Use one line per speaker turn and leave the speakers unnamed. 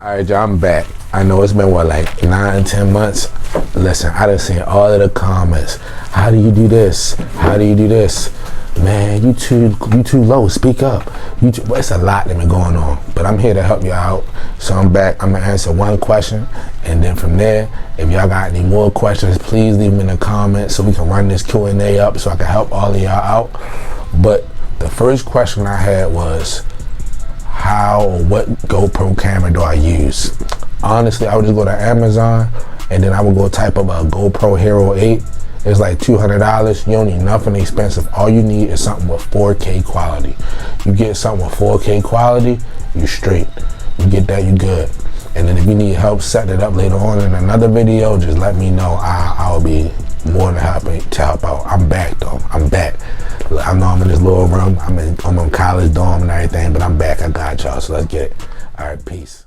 Alright, y'all, I'm back. I know it's been, what, like 9-10 months? Listen, I done seen all of the comments. How do you do this? How do you do this? Man, you too low, speak up. Well, it's a lot that been going on, but I'm here to help you out. So I'm back. I'm gonna answer one question, and then from there, if y'all got any more questions, please leave them in the comments so we can run this Q&A up so I can help all of y'all out. But the first question I had was, how or what GoPro camera do I use? Honestly, I would just go to Amazon and then I would go type up a GoPro Hero 8. It's like $200. You don't need nothing expensive. All you need is something with 4K quality. You get something with 4K quality, you straight. You get that, you good. And then if you need help setting it up later on in another video, just let me know. I'll be more than happy to help out. I'm back though. I'm back. I know I'm in this little room. I'm in college dorm and everything, but I'm back. I got y'all. So let's get it. All right, peace.